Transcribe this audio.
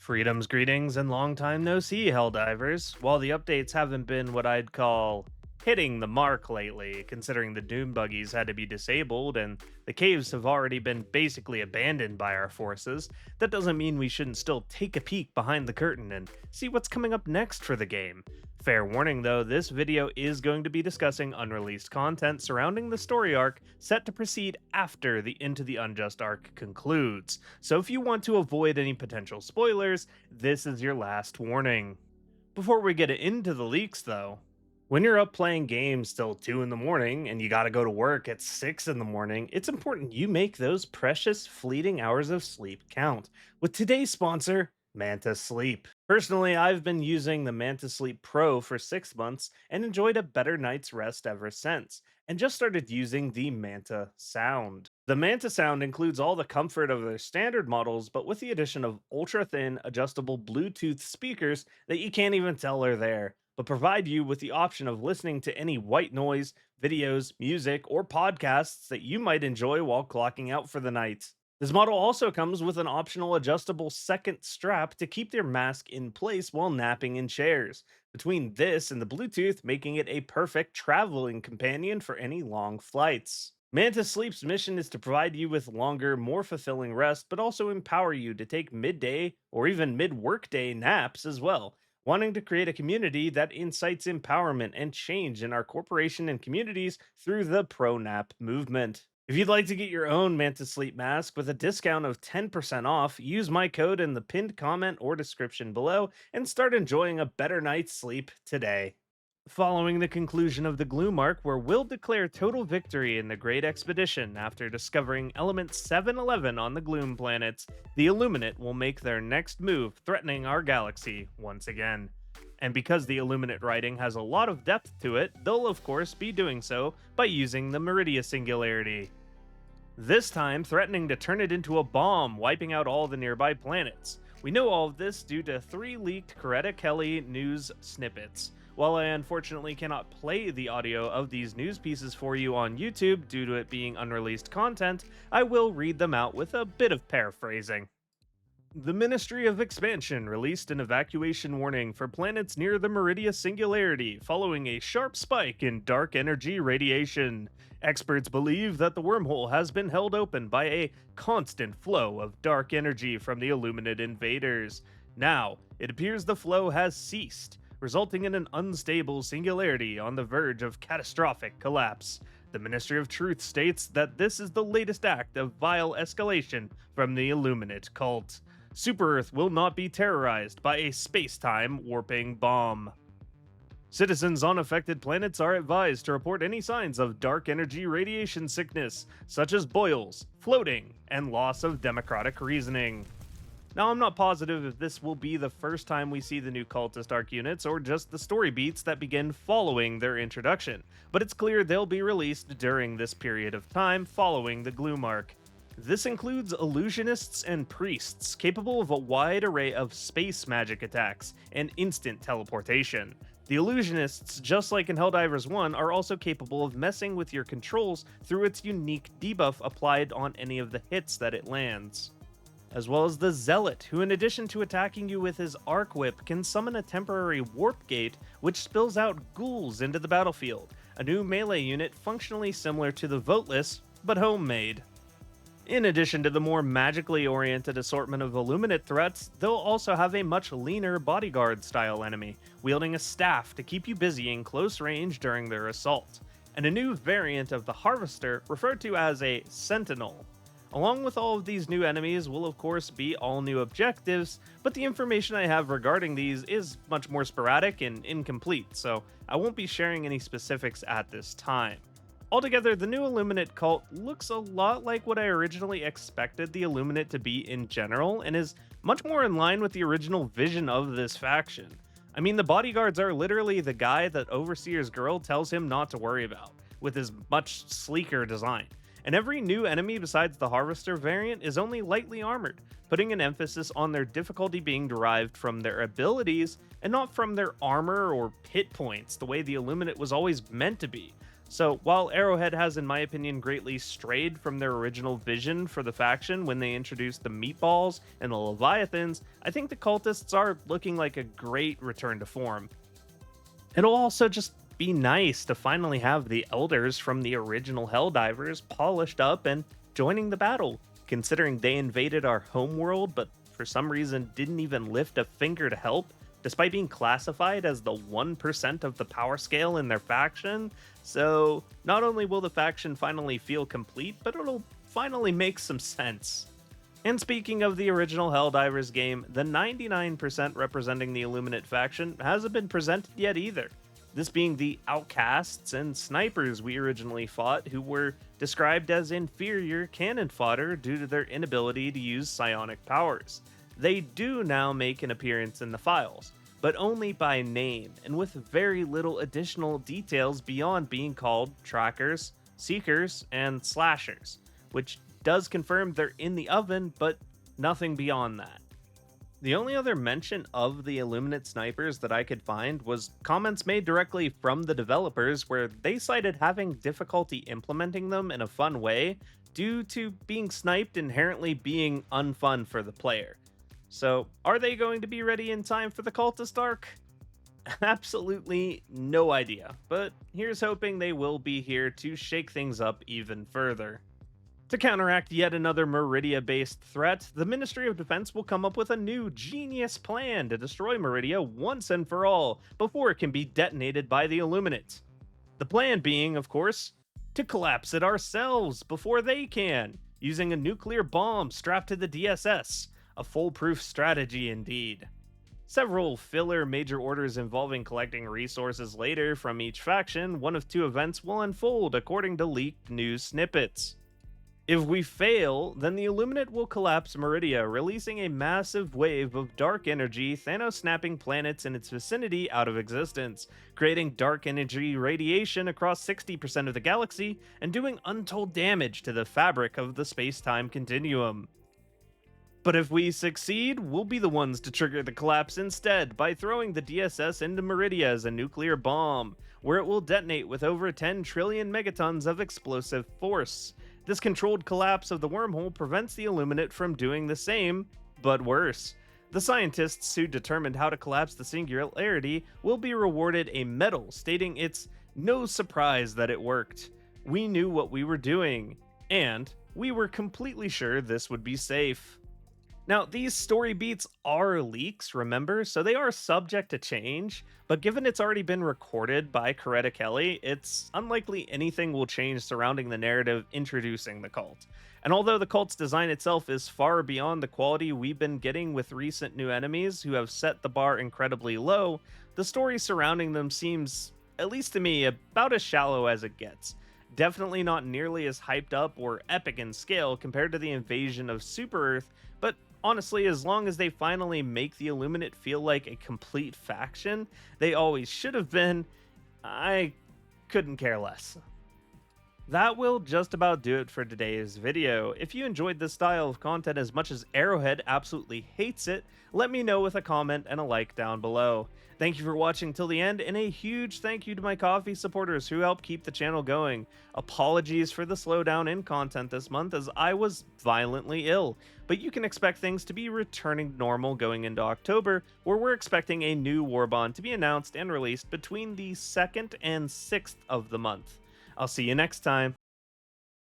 Freedom's greetings and long time no see, Helldivers. While the updates haven't been what I'd call hitting the mark lately, considering the Doom buggies had to be disabled and the caves have already been basically abandoned by our forces, that doesn't mean we shouldn't still take a peek behind the curtain and see what's coming up next for the game. Fair warning though, this video is going to be discussing unreleased content surrounding the story arc set to proceed after the Into the Unjust arc concludes, so if you want to avoid any potential spoilers, this is your last warning. Before we get into the leaks though, when you're up playing games till 2 in the morning and you gotta go to work at 6 in the morning, it's important you make those precious fleeting hours of sleep count. With today's sponsor, Manta Sleep. Personally, I've been using the Manta Sleep Pro for 6 months and enjoyed a better night's rest ever since, and just started using the Manta Sound. The Manta Sound includes all the comfort of their standard models, but with the addition of ultra-thin, adjustable Bluetooth speakers that you can't even tell are there, but provide you with the option of listening to any white noise, videos, music, or podcasts that you might enjoy while clocking out for the night. This model also comes with an optional adjustable second strap to keep your mask in place while napping in chairs. Between this and the Bluetooth, making it a perfect traveling companion for any long flights. Manta Sleep's mission is to provide you with longer, more fulfilling rest, but also empower you to take midday or even mid-workday naps as well, wanting to create a community that incites empowerment and change in our corporation and communities through the pro nap movement. If you'd like to get your own Manta Sleep mask with a discount of 10% off, use my code in the pinned comment or description below and start enjoying a better night's sleep today. Following the conclusion of the Gloom arc, where we'll declare total victory in the Great Expedition after discovering element 711 on the Gloom planets, the Illuminate will make their next move, threatening our galaxy once again. And because the Illuminate writing has a lot of depth to it, they'll of course be doing so by using the Meridia Singularity. This time threatening to turn it into a bomb, wiping out all the nearby planets. We know all of this due to 3 leaked Coretta Kelly news snippets. While I unfortunately cannot play the audio of these news pieces for you on YouTube due to it being unreleased content, I will read them out with a bit of paraphrasing. The Ministry of Expansion released an evacuation warning for planets near the Meridia Singularity following a sharp spike in dark energy radiation. Experts believe that the wormhole has been held open by a constant flow of dark energy from the Illuminate invaders. Now, it appears the flow has ceased, resulting in an unstable singularity on the verge of catastrophic collapse. The Ministry of Truth states that this is the latest act of vile escalation from the Illuminate cult. Super-Earth will not be terrorized by a space-time warping bomb. Citizens on affected planets are advised to report any signs of dark energy radiation sickness, such as boils, floating, and loss of democratic reasoning. Now, I'm not positive if this will be the first time we see the new cultist arc units or just the story beats that begin following their introduction, but it's clear they'll be released during this period of time following the Gloom arc. This includes illusionists and priests capable of a wide array of space magic attacks and instant teleportation. The illusionists, just like in Helldivers 1, are also capable of messing with your controls through its unique debuff applied on any of the hits that it lands. As well as the Zealot, who in addition to attacking you with his Arc Whip can summon a temporary warp gate which spills out ghouls into the battlefield, a new melee unit functionally similar to the Voteless, but homemade. In addition to the more magically oriented assortment of Illuminate threats, they'll also have a much leaner bodyguard-style enemy, wielding a staff to keep you busy in close range during their assault, and a new variant of the Harvester referred to as a Sentinel. Along with all of these new enemies will of course be all new objectives, but the information I have regarding these is much more sporadic and incomplete, so I won't be sharing any specifics at this time. Altogether, the new Illuminate cult looks a lot like what I originally expected the Illuminate to be in general, and is much more in line with the original vision of this faction. I mean, the bodyguards are literally the guy that Overseer's girl tells him not to worry about, with his much sleeker design. And every new enemy besides the Harvester variant is only lightly armored, putting an emphasis on their difficulty being derived from their abilities and not from their armor or hit points the way the Illuminate was always meant to be. So, while Arrowhead has, in my opinion, greatly strayed from their original vision for the faction when they introduced the Meatballs and the Leviathans, I think the cultists are looking like a great return to form. It'll also just be nice to finally have the elders from the original Helldivers polished up and joining the battle, considering they invaded our homeworld but for some reason didn't even lift a finger to help, despite being classified as the 1% of the power scale in their faction. So, not only will the faction finally feel complete, but it'll finally make some sense. And speaking of the original Helldivers game, the 99% representing the Illuminate faction hasn't been presented yet either. This being the outcasts and snipers we originally fought, who were described as inferior cannon fodder due to their inability to use psionic powers. They do now make an appearance in the files, but only by name and with very little additional details beyond being called trackers, seekers, and slashers, which does confirm they're in the oven, but nothing beyond that. The only other mention of the Illuminate snipers that I could find was comments made directly from the developers where they cited having difficulty implementing them in a fun way due to being sniped inherently being unfun for the player. So, are they going to be ready in time for the cultist arc? Absolutely no idea, but here's hoping they will be here to shake things up even further. To counteract yet another Meridia-based threat, the Ministry of Defense will come up with a new genius plan to destroy Meridia once and for all before it can be detonated by the Illuminate. The plan being, of course, to collapse it ourselves before they can, using a nuclear bomb strapped to the DSS. A foolproof strategy indeed. Several filler major orders involving collecting resources later from each faction, one of two events will unfold according to leaked news snippets. If we fail, then the Illuminate will collapse Meridia, releasing a massive wave of dark energy, Thanos-snapping planets in its vicinity out of existence, creating dark energy radiation across 60% of the galaxy, and doing untold damage to the fabric of the space-time continuum. But if we succeed, we'll be the ones to trigger the collapse instead by throwing the DSS into Meridia as a nuclear bomb, where it will detonate with over 10 trillion megatons of explosive force. This controlled collapse of the wormhole prevents the Illuminate from doing the same, but worse. The scientists who determined how to collapse the singularity will be rewarded a medal stating it's no surprise that it worked. We knew what we were doing, and we were completely sure this would be safe. Now, these story beats are leaks, remember, so they are subject to change, but given it's already been recorded by Coretta Kelly, it's unlikely anything will change surrounding the narrative introducing the cult. And although the cult's design itself is far beyond the quality we've been getting with recent new enemies who have set the bar incredibly low, the story surrounding them seems, at least to me, about as shallow as it gets. Definitely not nearly as hyped up or epic in scale compared to the invasion of Super-Earth, but honestly, as long as they finally make the Illuminate feel like a complete faction they always should have been, I couldn't care less. That will just about do it for today's video. If you enjoyed this style of content as much as Arrowhead absolutely hates it, let me know with a comment and a like down below. Thank you for watching till the end, and a huge thank you to my coffee supporters who help keep the channel going. Apologies for the slowdown in content this month as I was violently ill, but you can expect things to be returning normal going into October, where we're expecting a new Warbond to be announced and released between the 2nd and 6th of the month. I'll see you next time.